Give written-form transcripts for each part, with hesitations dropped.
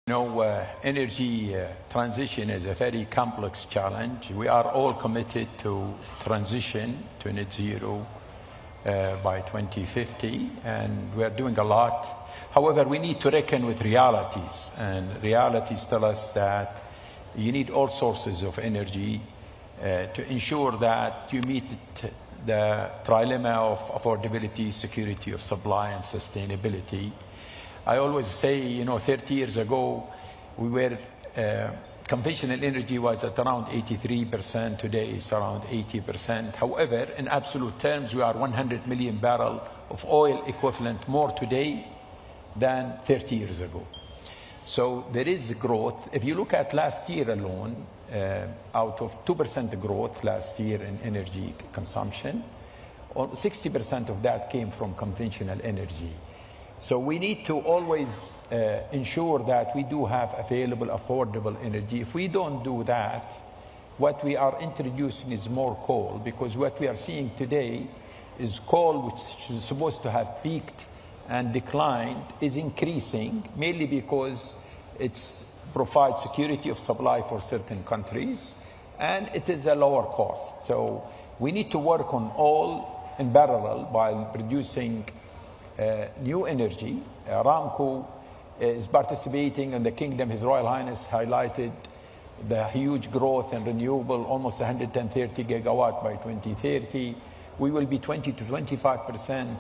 Energy transition is a very complex challenge. We are all committed to transition to net zero by 2050, and we are doing a lot. However, we need to reckon with realities, and realities tell us that you need all sources of energy to ensure that you meet the trilemma of affordability, security of supply, and sustainability. I always say, 30 years ago, conventional energy was at around 83%. Today it's around 80%. However, in absolute terms, we are 100 million barrels of oil equivalent more today than 30 years ago. So there is growth. If you look at last year alone, out of 2% growth last year in energy consumption, 60% of that came from conventional energy. So we need to always ensure that we do have available, affordable energy. If we don't do that, what we are introducing is more coal, because what we are seeing today is coal, which is supposed to have peaked and declined, is increasing, mainly because it provides security of supply for certain countries, and it is a lower cost. So we need to work on all in parallel while producing new energy. Aramco is participating in the kingdom. His Royal Highness highlighted the huge growth in renewable, almost 130 gigawatt by 2030. We will be 20 to 25%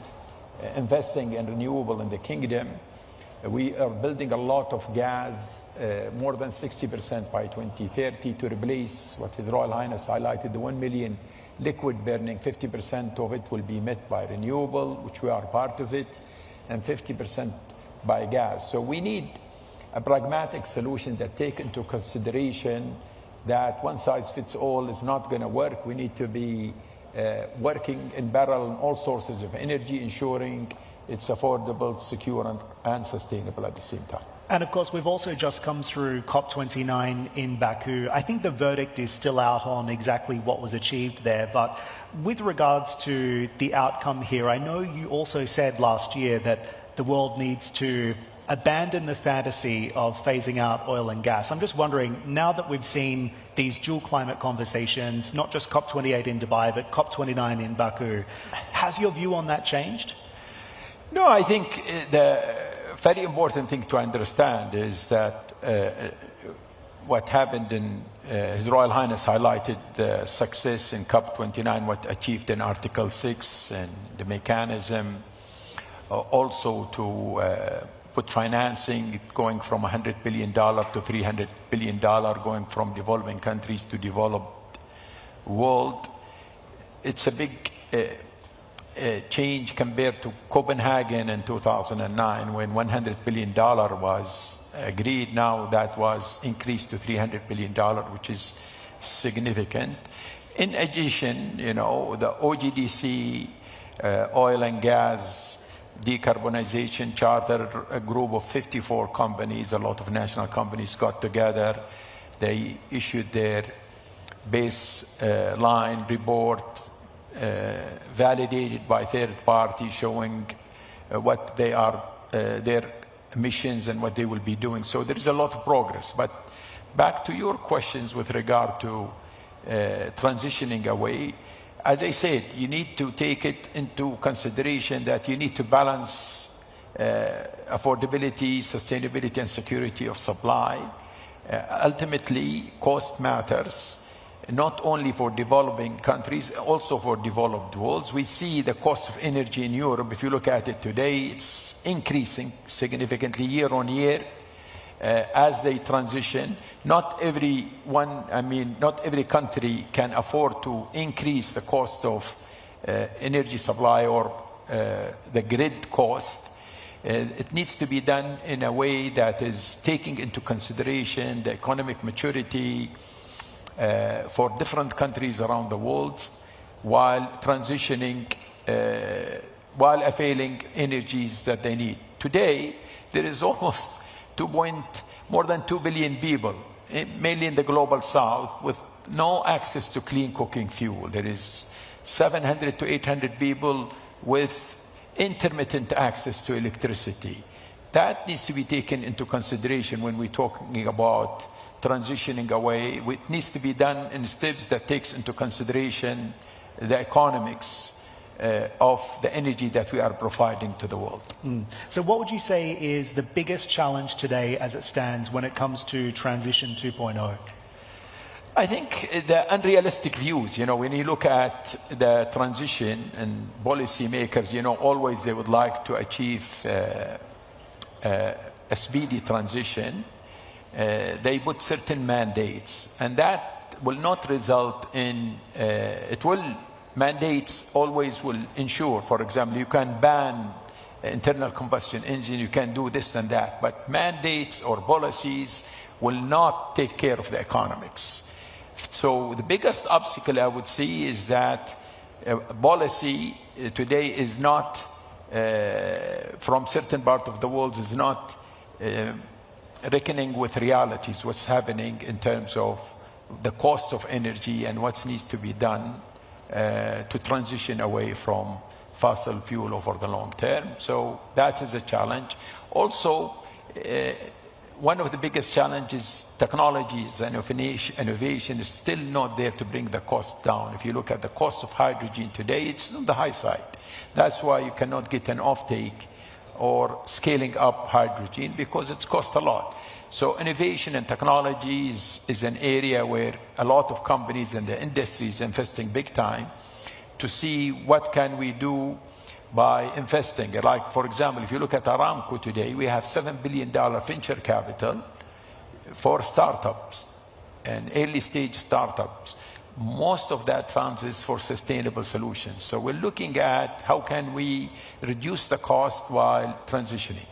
investing in renewable in the kingdom. We are building a lot of gas, more than 60% by 2030, to replace what His Royal Highness highlighted, the 1 million liquid burning. 50% of it will be met by renewable, which we are part of it, and 50% by gas. So we need a pragmatic solution that take into consideration that one size fits all is not going to work. We need to be working in parallel on all sources of energy, ensuring it's affordable, secure, and sustainable at the same time. And of course, we've also just come through COP29 in Baku. I think the verdict is still out on exactly what was achieved there. But with regards to the outcome here, I know you also said last year that the world needs to abandon the fantasy of phasing out oil and gas. I'm just wondering, now that we've seen these dual climate conversations, not just COP28 in Dubai, but COP29 in Baku, has your view on that changed? No, I think the very important thing to understand is that what happened in His Royal Highness highlighted the success in COP29, what achieved in Article 6 and the mechanism, also to put financing going from $100 billion to $300 billion, going from developing countries to developed world. It's a big change compared to Copenhagen in 2009, when $100 billion was agreed. Now that was increased to $300 billion, which is significant. In addition, the OGDC, oil and gas decarbonization charter, a group of 54 companies, a lot of national companies got together. They issued their baseline report, validated by third parties, showing what they are, their emissions and what they will be doing. So there is a lot of progress. But back to your questions with regard to transitioning away, as I said, you need to take it into consideration that you need to balance affordability, sustainability, and security of supply. Ultimately, cost matters, not only for developing countries, also for developed worlds. We see the cost of energy in Europe. If you look at it today, it's increasing significantly year on year as they transition. Not every country can afford to increase the cost of energy supply or the grid cost. It needs to be done in a way that is taking into consideration the economic maturity for different countries around the world, while transitioning, while availing energies that they need. Today, there is almost more than 2 billion people, mainly in the global south, with no access to clean cooking fuel. There is 700 to 800 people with intermittent access to electricity. that needs to be taken into consideration when we're talking about transitioning away. It needs to be done in steps that takes into consideration the economics of the energy that we are providing to the world. So what would you say is the biggest challenge today as it stands when it comes to transition 2.0? I think the unrealistic views, when you look at the transition and policymakers, always they would like to achieve a speedy transition. They put certain mandates, and that will not result in, mandates always will ensure, for example, you can ban internal combustion engine, you can do this and that, but mandates or policies will not take care of the economics. So the biggest obstacle I would see is that policy today is not, from certain part of the world, is not reckoning with realities, what's happening in terms of the cost of energy and what needs to be done to transition away from fossil fuel over the long term. So that is a challenge. Also, one of the biggest challenges, technologies and innovation is still not there to bring the cost down. If you look at the cost of hydrogen today, it's on the high side. That's why you cannot get an offtake or scaling up hydrogen, because it's cost a lot. So innovation and technology is an area where a lot of companies and the industry is investing big time to see what can we do by investing. Like, for example, if you look at Aramco today, we have $7 billion venture capital for startups and early stage startups. Most of that funds is for sustainable solutions. So we're looking at how can we reduce the cost while transitioning.